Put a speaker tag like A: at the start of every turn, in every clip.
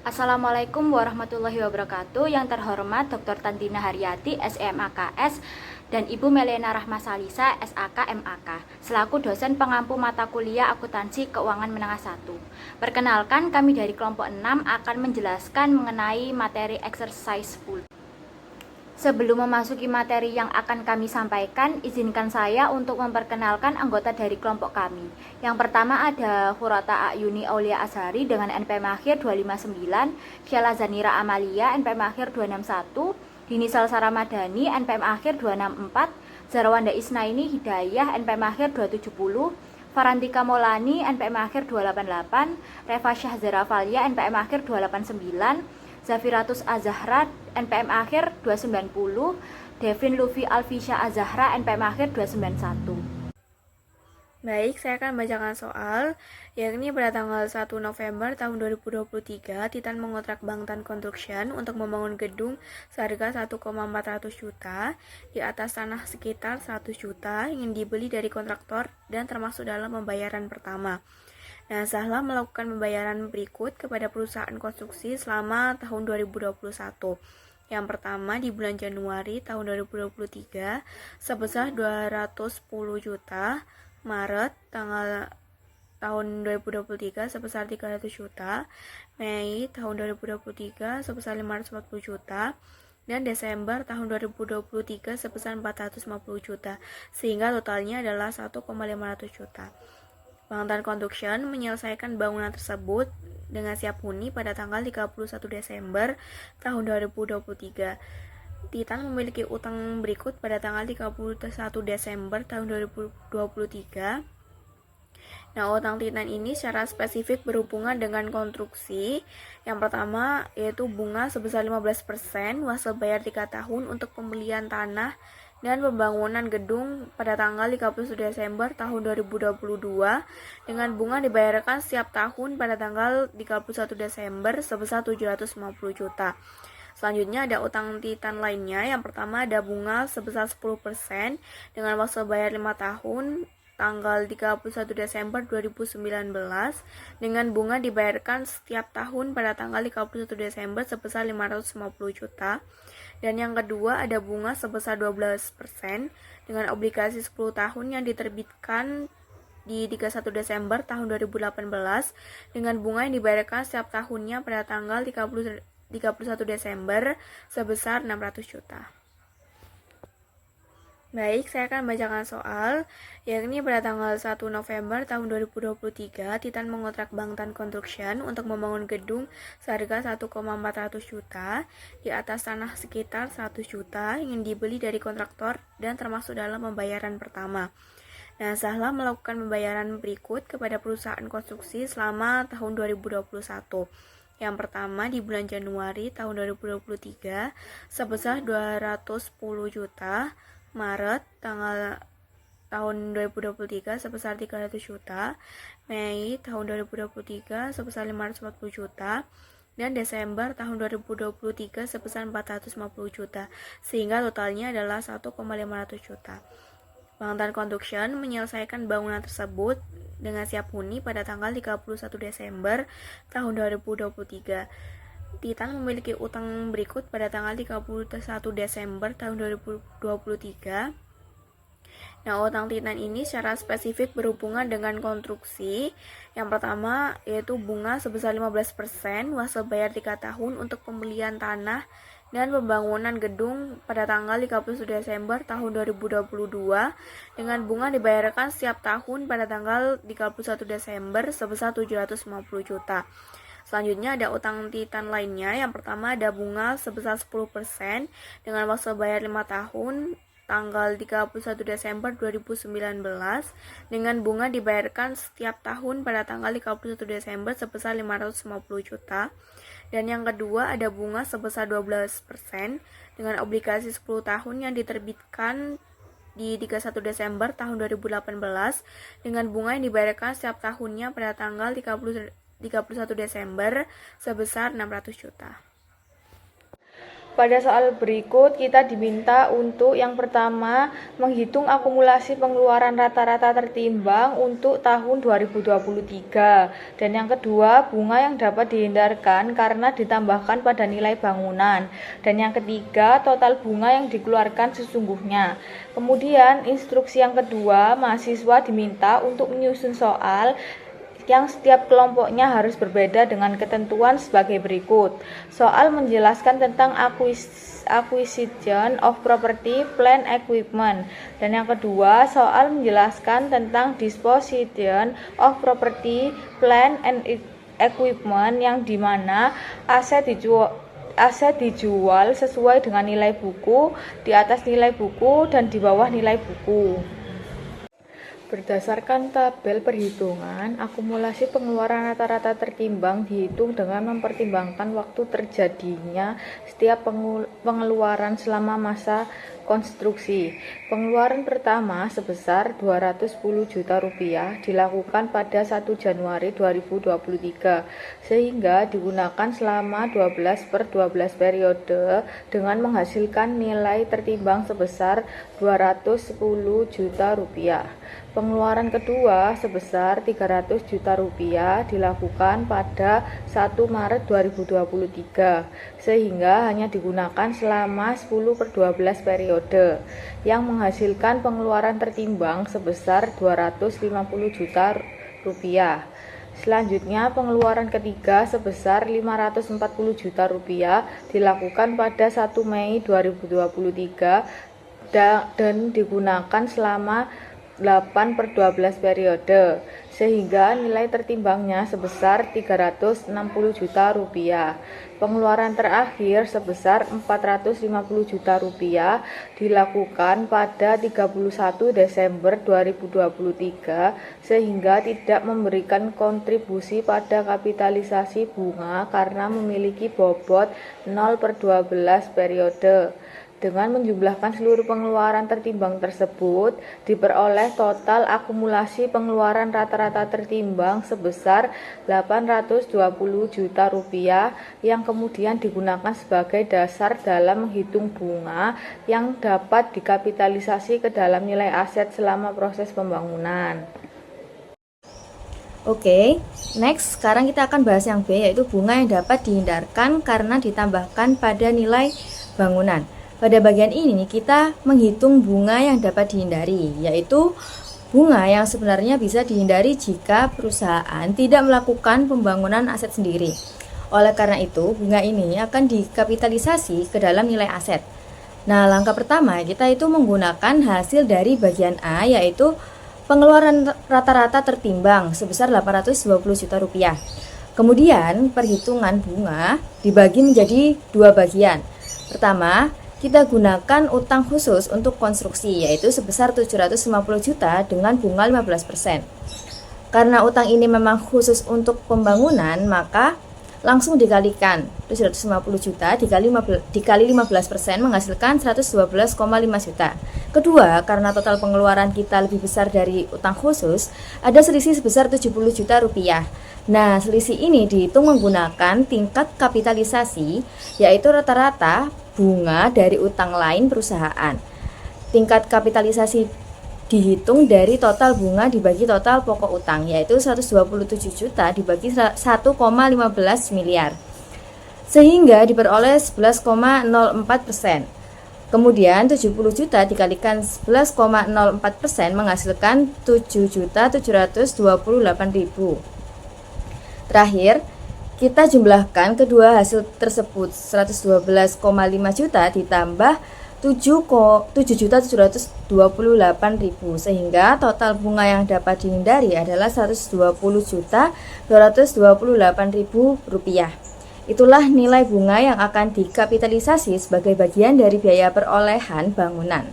A: Assalamualaikum warahmatullahi wabarakatuh. Yang terhormat Dr. Tantina Haryati, SMAKS, dan Ibu Melena Rahmasalisa, SAK MAK, selaku dosen pengampu mata kuliah Akuntansi Keuangan Menengah 1. Perkenalkan, kami dari kelompok 6 akan menjelaskan mengenai materi exercise 10. Sebelum memasuki materi yang akan kami sampaikan, izinkan saya untuk memperkenalkan anggota dari kelompok kami. Yang pertama ada Hurata Ayuni Aulia Azhari dengan NPM akhir 259, Syala Zanira Amalia NPM akhir 261, Dini Salsa Ramadhani NPM akhir 264, Zarawanda Isnaini Hidayah NPM akhir 270, Farantika Molani NPM akhir 288, Reva Syahzara Valia NPM akhir 289, Zafiratus Azahra NPM akhir 290, Devin Lufi Alfisya Azahra NPM akhir 291.
B: Baik, saya akan membacakan soal, yakni pada tanggal 1 November tahun 2023, Titan mengontrak Bangtan Construction untuk membangun gedung seharga 1,400 juta di atas tanah sekitar 100 juta yang dibeli dari kontraktor dan termasuk dalam pembayaran pertama. Nah, Zahla melakukan pembayaran berikut kepada perusahaan konstruksi selama tahun 2021. Yang pertama di bulan Januari tahun 2023 sebesar 210 juta, Maret tahun 2023 sebesar 300 juta, Mei tahun 2023 sebesar 540 juta, dan Desember tahun 2023 sebesar 450 juta, sehingga totalnya adalah 1,500 juta. Bangtan Construction menyelesaikan bangunan tersebut dengan siap huni pada tanggal 31 Desember tahun 2023. Titan memiliki utang berikut pada tanggal 31 Desember tahun 2023. Nah, utang Titan ini secara spesifik berhubungan dengan konstruksi. Yang pertama yaitu bunga sebesar 15%, wasa bayar 3 tahun untuk pembelian tanah dan pembangunan gedung pada tanggal 31 Desember tahun 2022 dengan bunga dibayarkan setiap tahun pada tanggal 31 Desember sebesar 750 juta. Selanjutnya ada utang Titan lainnya. Yang pertama ada bunga sebesar 10% dengan masa bayar 5 tahun tanggal 31 Desember 2019 dengan bunga dibayarkan setiap tahun pada tanggal 31 Desember sebesar 550 juta. Dan yang kedua ada bunga sebesar 12% dengan obligasi 10 tahun yang diterbitkan di 31 Desember tahun 2018 dengan bunga yang dibayarkan setiap tahunnya pada tanggal 31 Desember sebesar 600 juta. Baik, saya akan membacakan soal, yakni pada tanggal 1 November tahun 2023, Titan mengontrak Bangtan Construction untuk membangun gedung seharga 1,400 juta di atas tanah sekitar 100 juta yang dibeli dari kontraktor dan termasuk dalam pembayaran pertama. Nah, Zahla melakukan pembayaran berikut kepada perusahaan konstruksi selama tahun 2021. Yang pertama di bulan Januari tahun 2023 sebesar 210 juta, Maret tahun 2023 sebesar 300 juta, Mei tahun 2023 sebesar 540 juta, dan Desember tahun 2023 sebesar 450 juta, sehingga totalnya adalah 1,500 juta. Bangtan Construction menyelesaikan bangunan tersebut dengan siap huni pada tanggal 31 Desember tahun 2023. Titan memiliki utang berikut pada tanggal 31 Desember tahun 2023. Nah, utang Titan ini secara spesifik berhubungan dengan konstruksi. Yang pertama yaitu bunga sebesar 15%, wasa bayar 3 tahun untuk pembelian tanah dan pembangunan gedung pada tanggal 31 Desember tahun 2022 dengan bunga dibayarkan setiap tahun pada tanggal 31 Desember sebesar 750 juta. Selanjutnya ada utang Titan lainnya. Yang pertama ada bunga sebesar 10% dengan masa bayar 5 tahun tanggal 31 Desember 2019 dengan bunga dibayarkan setiap tahun pada tanggal 31 Desember sebesar 550 juta. Dan yang kedua ada bunga sebesar 12% dengan obligasi 10 tahun yang diterbitkan di 31 Desember tahun 2018 dengan bunga yang dibayarkan setiap tahunnya pada tanggal 31 Desember sebesar 600 juta. Pada soal berikut, kita diminta untuk yang pertama, menghitung akumulasi pengeluaran rata-rata tertimbang untuk tahun 2023. Dan yang kedua, bunga yang dapat dihindarkan karena ditambahkan pada nilai bangunan. Dan yang ketiga, total bunga yang dikeluarkan sesungguhnya. Kemudian, instruksi yang kedua, mahasiswa diminta untuk menyusun soal yang setiap kelompoknya harus berbeda dengan ketentuan sebagai berikut. Soal menjelaskan tentang acquisition of property, plant, equipment. Dan yang kedua, soal menjelaskan tentang disposition of property, plant, and equipment, yang dimana aset dijual sesuai dengan nilai buku, di atas nilai buku, dan di bawah nilai buku. Berdasarkan tabel perhitungan, akumulasi pengeluaran rata-rata tertimbang dihitung dengan mempertimbangkan waktu terjadinya setiap pengeluaran selama masa konstruksi. Pengeluaran pertama sebesar Rp210 juta dilakukan pada 1 Januari 2023, sehingga digunakan selama 12/12 periode dengan menghasilkan nilai tertimbang sebesar Rp210 juta. Pengeluaran kedua sebesar Rp300 juta dilakukan pada 1 Maret 2023, sehingga hanya digunakan selama 10/12 periode, yang menghasilkan pengeluaran tertimbang sebesar Rp250 juta. Selanjutnya, pengeluaran ketiga sebesar Rp540 juta dilakukan pada 1 Mei 2023 dan digunakan selama 8/12 periode, sehingga nilai tertimbangnya sebesar Rp360 juta. Pengeluaran terakhir sebesar Rp450 juta dilakukan pada 31 Desember 2023, sehingga tidak memberikan kontribusi pada kapitalisasi bunga karena memiliki bobot 0/12 periode. Dengan menjumlahkan seluruh pengeluaran tertimbang tersebut, diperoleh total akumulasi pengeluaran rata-rata tertimbang sebesar Rp820 juta yang kemudian digunakan sebagai dasar dalam menghitung bunga yang dapat dikapitalisasi ke dalam nilai aset selama proses pembangunan.
A: Oke, next sekarang kita akan bahas yang B, yaitu bunga yang dapat dihindarkan karena ditambahkan pada nilai bangunan. Pada bagian ini kita menghitung bunga yang dapat dihindari, yaitu bunga yang sebenarnya bisa dihindari jika perusahaan tidak melakukan pembangunan aset sendiri. Oleh karena itu, bunga ini akan dikapitalisasi ke dalam nilai aset. Nah, langkah pertama kita itu menggunakan hasil dari bagian A, yaitu pengeluaran rata-rata tertimbang sebesar Rp820 juta. Kemudian perhitungan bunga dibagi menjadi dua bagian. Pertama, kita gunakan utang khusus untuk konstruksi, yaitu sebesar Rp750 juta dengan bunga 15%. Karena utang ini memang khusus untuk pembangunan, maka langsung dikalikan. 750 juta dikali 15% menghasilkan 112,5 juta. Kedua, karena total pengeluaran kita lebih besar dari utang khusus, ada selisih sebesar 70 juta rupiah. Nah, selisih ini dihitung menggunakan tingkat kapitalisasi, yaitu rata-rata bunga dari utang lain perusahaan. Tingkat kapitalisasi dihitung dari total bunga dibagi total pokok utang, yaitu 127 juta dibagi 1,15 miliar, sehingga diperoleh 11,04%. Kemudian 70 juta dikalikan 11,04% menghasilkan 7.728.000. Terakhir, kita jumlahkan kedua hasil tersebut, 112,5 juta ditambah 7.728.000, sehingga total bunga yang dapat dihindari adalah 120.228.000 rupiah. Itulah nilai bunga yang akan dikapitalisasi sebagai bagian dari biaya perolehan bangunan.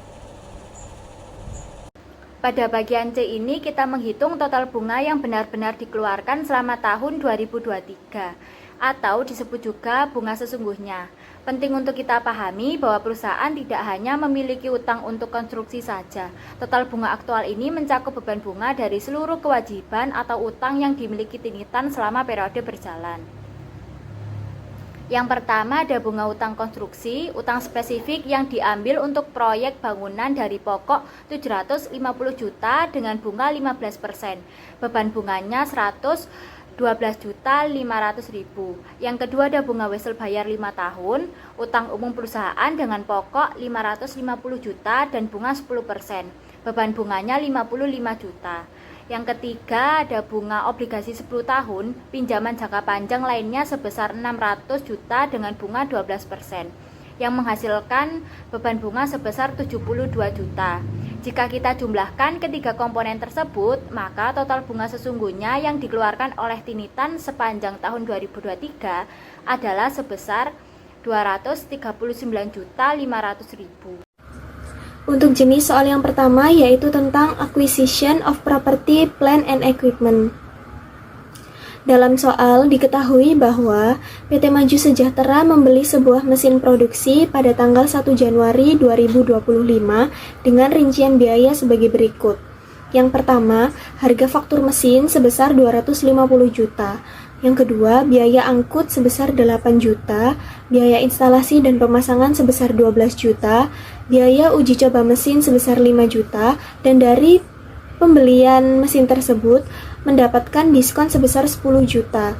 A: Pada bagian C ini kita menghitung total bunga yang benar-benar dikeluarkan selama tahun 2023, atau disebut juga bunga sesungguhnya. Penting untuk kita pahami bahwa perusahaan tidak hanya memiliki utang untuk konstruksi saja. Total bunga aktual ini mencakup beban bunga dari seluruh kewajiban atau utang yang dimiliki Tinitan selama periode berjalan. Yang pertama ada bunga utang konstruksi, utang spesifik yang diambil untuk proyek bangunan dari pokok 750 juta dengan bunga 15%. Beban bunganya 112.500.000. Yang kedua ada bunga wesel bayar 5 tahun, utang umum perusahaan dengan pokok 550 juta dan bunga 10%. Beban bunganya 55 juta. Yang ketiga ada bunga obligasi 10 tahun, pinjaman jangka panjang lainnya sebesar 600 juta dengan bunga 12%, yang menghasilkan beban bunga sebesar 72 juta. Jika kita jumlahkan ketiga komponen tersebut, maka total bunga sesungguhnya yang dikeluarkan oleh Tinitan sepanjang tahun 2023 adalah sebesar 239.500.000.
B: Untuk jenis soal yang pertama yaitu tentang acquisition of property, plant and equipment. Dalam soal diketahui bahwa PT Maju Sejahtera membeli sebuah mesin produksi pada tanggal 1 Januari 2025 dengan rincian biaya sebagai berikut. Yang pertama, harga faktur mesin sebesar 250 juta. Yang kedua, biaya angkut sebesar 8 juta, biaya instalasi dan pemasangan sebesar 12 juta, biaya uji coba mesin sebesar 5 juta, dan dari pembelian mesin tersebut mendapatkan diskon sebesar 10 juta.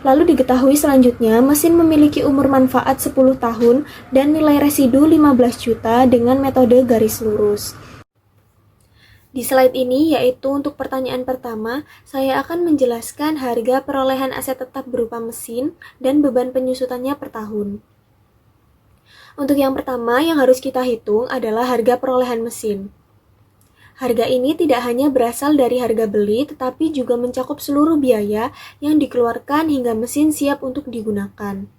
B: Lalu diketahui selanjutnya, mesin memiliki umur manfaat 10 tahun dan nilai residu 15 juta dengan metode garis lurus. Di slide ini, yaitu untuk pertanyaan pertama, saya akan menjelaskan harga perolehan aset tetap berupa mesin dan beban penyusutannya per tahun. Untuk yang pertama, yang harus kita hitung adalah harga perolehan mesin. Harga ini tidak hanya berasal dari harga beli, tetapi juga mencakup seluruh biaya yang dikeluarkan hingga mesin siap untuk digunakan.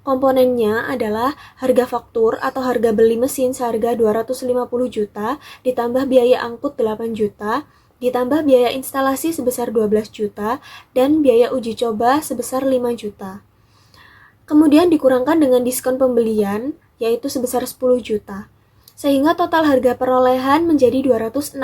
B: Komponennya adalah harga faktur atau harga beli mesin seharga 250 juta, ditambah biaya angkut 8 juta, ditambah biaya instalasi sebesar 12 juta, dan biaya uji coba sebesar 5 juta. Kemudian dikurangkan dengan diskon pembelian, yaitu sebesar 10 juta. Sehingga total harga perolehan menjadi 265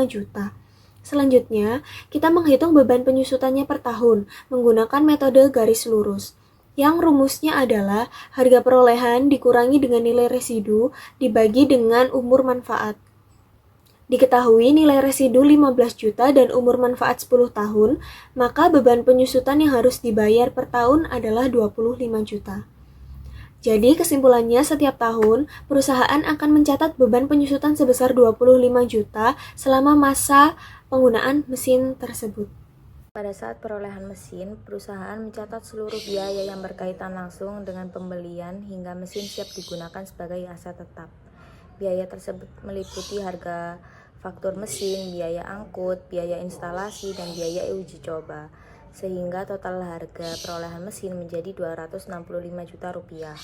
B: juta. Selanjutnya, kita menghitung beban penyusutannya per tahun menggunakan metode garis lurus. Yang rumusnya adalah harga perolehan dikurangi dengan nilai residu dibagi dengan umur manfaat. Diketahui nilai residu 15 juta dan umur manfaat 10 tahun, maka beban penyusutan yang harus dibayar per tahun adalah 25 juta. Jadi kesimpulannya setiap tahun, perusahaan akan mencatat beban penyusutan sebesar 25 juta selama masa penggunaan mesin tersebut.
C: Pada saat perolehan mesin, perusahaan mencatat seluruh biaya yang berkaitan langsung dengan pembelian hingga mesin siap digunakan sebagai aset tetap. Biaya tersebut meliputi harga faktur mesin, biaya angkut, biaya instalasi, dan biaya uji coba. Sehingga total harga perolehan mesin menjadi 265 juta rupiah.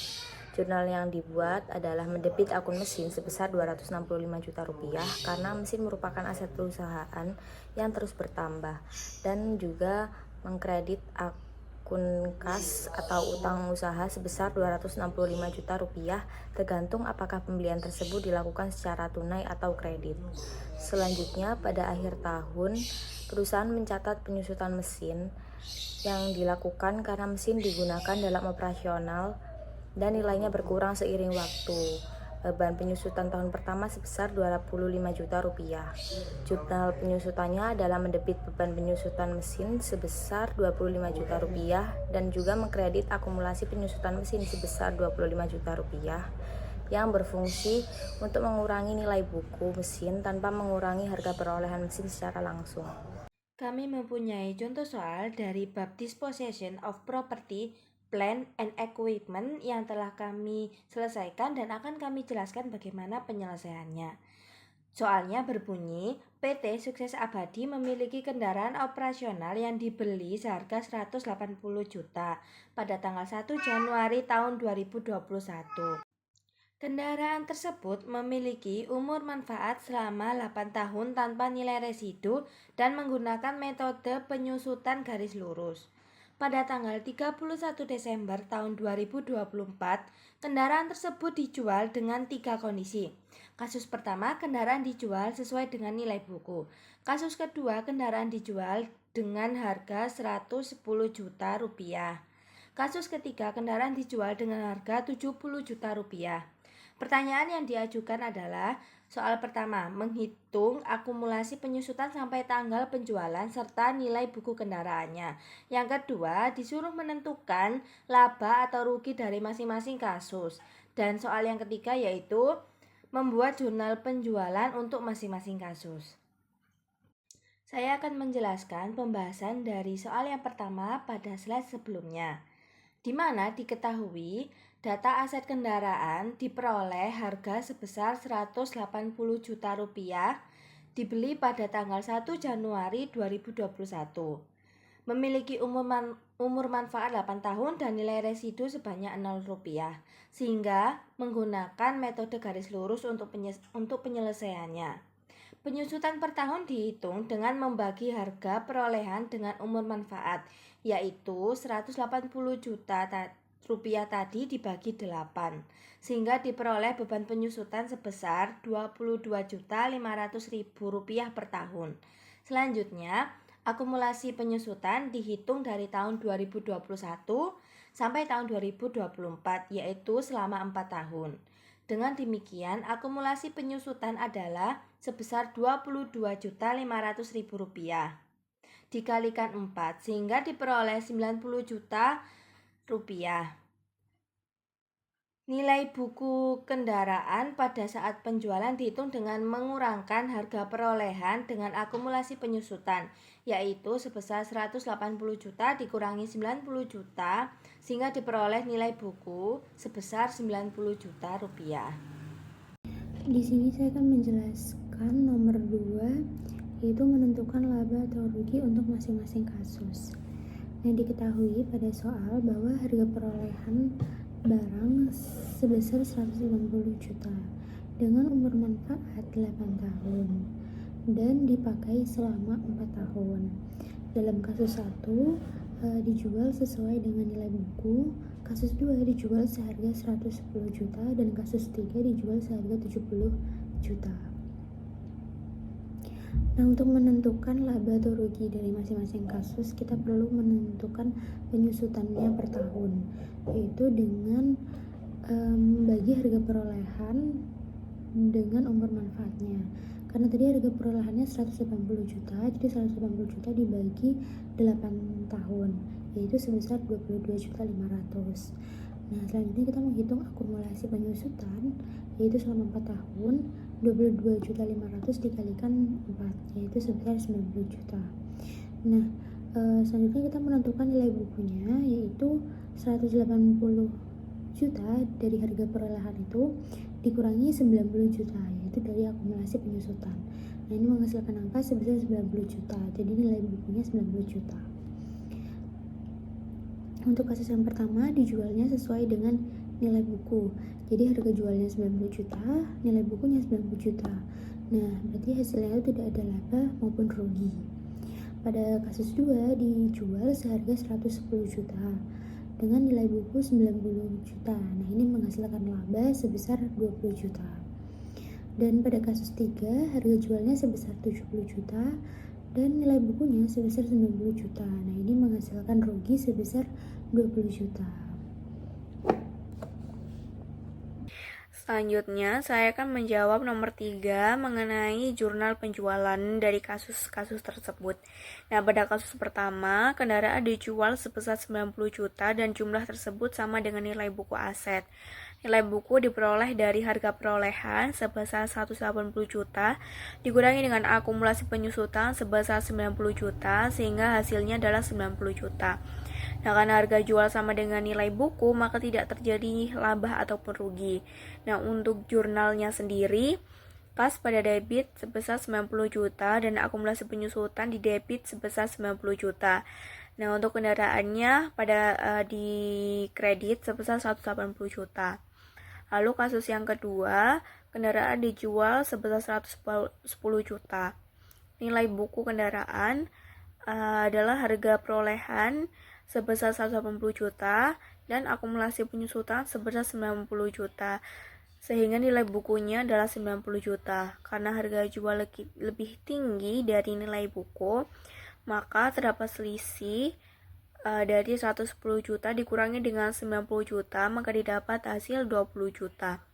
C: Jurnal yang dibuat adalah mendebit akun mesin sebesar 265 juta rupiah karena mesin merupakan aset perusahaan yang terus bertambah, dan juga mengkredit akun kas atau utang usaha sebesar 265 juta rupiah tergantung apakah pembelian tersebut dilakukan secara tunai atau kredit. Selanjutnya, pada akhir tahun, perusahaan mencatat penyusutan mesin yang dilakukan karena mesin digunakan dalam operasional dan nilainya berkurang seiring waktu. Beban penyusutan tahun pertama sebesar 25 juta rupiah. Jurnal penyusutannya adalah mendebit beban penyusutan mesin sebesar 25 juta rupiah dan juga mengkredit akumulasi penyusutan mesin sebesar 25 juta rupiah yang berfungsi untuk mengurangi nilai buku mesin tanpa mengurangi harga perolehan mesin secara langsung.
D: Kami mempunyai contoh soal dari bab Disposition of Property, Plant and Equipment yang telah kami selesaikan dan akan kami jelaskan bagaimana penyelesaiannya. Soalnya berbunyi, PT Sukses Abadi memiliki kendaraan operasional yang dibeli seharga 180 juta pada tanggal 1 Januari tahun 2021. Kendaraan tersebut memiliki umur manfaat selama 8 tahun tanpa nilai residu dan menggunakan metode penyusutan garis lurus. Pada tanggal 31 Desember tahun 2024, kendaraan tersebut dijual dengan 3 kondisi. Kasus pertama, kendaraan dijual sesuai dengan nilai buku. Kasus kedua, kendaraan dijual dengan harga 110 juta rupiah. Kasus ketiga, kendaraan dijual dengan harga 70 juta rupiah. Pertanyaan yang diajukan adalah soal pertama, menghitung akumulasi penyusutan sampai tanggal penjualan serta nilai buku kendaraannya. Yang kedua, disuruh menentukan laba atau rugi dari masing-masing kasus. Dan soal yang ketiga yaitu membuat jurnal penjualan untuk masing-masing kasus. Saya akan menjelaskan pembahasan dari soal yang pertama pada slide sebelumnya, di mana diketahui data aset kendaraan diperoleh harga sebesar 180 juta rupiah, dibeli pada tanggal 1 Januari 2021. Memiliki umur manfaat 8 tahun dan nilai residu sebanyak 0 rupiah, sehingga menggunakan metode garis lurus untuk penyelesaiannya. Penyusutan per tahun dihitung dengan membagi harga perolehan dengan umur manfaat, yaitu 180 juta rupiah tadi dibagi 8, sehingga diperoleh beban penyusutan sebesar 22.500.000 rupiah per tahun. Selanjutnya, akumulasi penyusutan dihitung dari tahun 2021 sampai tahun 2024, yaitu selama 4 tahun. Dengan demikian, akumulasi penyusutan adalah sebesar 22.500.000 rupiah dikalikan 4, sehingga diperoleh 90 juta rupiah. Nilai buku kendaraan pada saat penjualan dihitung dengan mengurangkan harga perolehan dengan akumulasi penyusutan, yaitu sebesar 180 juta dikurangi 90 juta, sehingga diperoleh nilai buku sebesar 90 juta rupiah.
E: Di sini saya akan menjelaskan nomor 2, yaitu menentukan laba atau rugi untuk masing-masing kasus. Nah, diketahui pada soal bahwa harga perolehan barang sebesar 190 juta dengan umur manfaat 8 tahun dan dipakai selama 4 tahun. Dalam kasus 1 dijual sesuai dengan nilai buku, kasus 2 dijual seharga 110 juta dan kasus 3 dijual seharga 70 juta. Nah, untuk menentukan laba atau rugi dari masing-masing kasus, kita perlu menentukan penyusutannya per tahun, yaitu dengan bagi harga perolehan dengan umur manfaatnya. Karena tadi harga perolehannya 180 juta, jadi 180 juta dibagi 8 tahun, yaitu sebesar 22.500.000. Nah, selanjutnya kita menghitung akumulasi penyusutan, yaitu selama 4 tahun, 22.500.000 dikalikan 4, yaitu sebesar 90 juta. Nah, selanjutnya kita menentukan nilai bukunya, yaitu 180 juta dari harga perolehan itu dikurangi 90 juta, yaitu dari akumulasi penyusutan. Nah, ini menghasilkan angka sebesar 90 juta, jadi nilai bukunya 90 juta. Untuk kasus yang pertama, dijualnya sesuai dengan nilai buku. Jadi harga jualnya 90 juta, nilai bukunya 90 juta. Nah, berarti hasilnya itu tidak ada laba maupun rugi. Pada kasus 2, dijual seharga 110 juta dengan nilai buku 90 juta. Nah, ini menghasilkan laba sebesar 20 juta. Dan pada kasus 3, harga jualnya sebesar 70 juta dan nilai bukunya sebesar 90 juta. Nah, ini menghasilkan rugi sebesar 20 juta.
B: Selanjutnya, saya akan menjawab nomor 3 mengenai jurnal penjualan dari kasus-kasus tersebut. Nah, pada kasus pertama, kendaraan dijual sebesar 90 juta dan jumlah tersebut sama dengan nilai buku aset. Nilai buku diperoleh dari harga perolehan sebesar 180 juta dikurangi dengan akumulasi penyusutan sebesar 90 juta sehingga hasilnya adalah 90 juta. Nah, karena harga jual sama dengan nilai buku, maka tidak terjadi laba ataupun rugi. Nah, untuk jurnalnya sendiri, kas pada debit sebesar 90 juta dan akumulasi penyusutan di debit sebesar 90 juta. Nah, untuk kendaraannya pada di kredit sebesar 180 juta. Lalu kasus yang kedua, kendaraan dijual sebesar 110 juta. Nilai buku kendaraan adalah harga perolehan sebesar 180 juta dan akumulasi penyusutan sebesar 90 juta. Sehingga nilai bukunya adalah 90 juta. Karena harga jual lebih tinggi dari nilai buku, maka terdapat selisih Dari 110 juta dikurangi dengan 90 juta, maka didapat hasil 20 juta.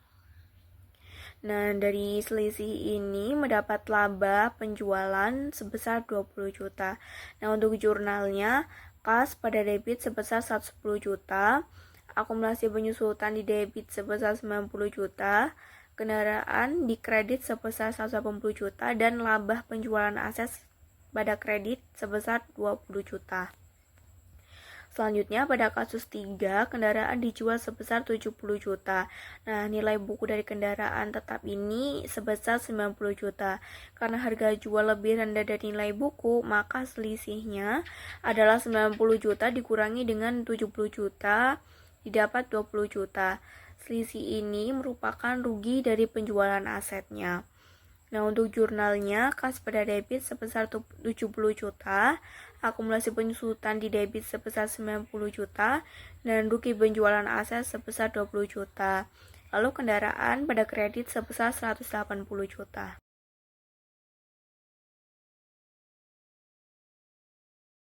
B: Nah, dari selisih ini mendapat laba penjualan sebesar 20 juta. Nah, untuk jurnalnya, kas pada debit sebesar 110 juta, akumulasi penyusutan di debit sebesar 90 juta, kendaraan di kredit sebesar 180 juta, dan laba penjualan aset pada kredit sebesar 20 juta. Selanjutnya, pada kasus 3, kendaraan dijual sebesar 70 juta. Nah, nilai buku dari kendaraan tetap ini sebesar 90 juta. Karena harga jual lebih rendah dari nilai buku, maka selisihnya adalah 90 juta dikurangi dengan 70 juta, didapat 20 juta. Selisih ini merupakan rugi dari penjualan asetnya. Nah, untuk jurnalnya, kas pada debit sebesar 70 juta, akumulasi penyusutan di debit sebesar 90 juta, dan rugi penjualan aset sebesar 20 juta. Lalu kendaraan pada kredit sebesar 180 juta.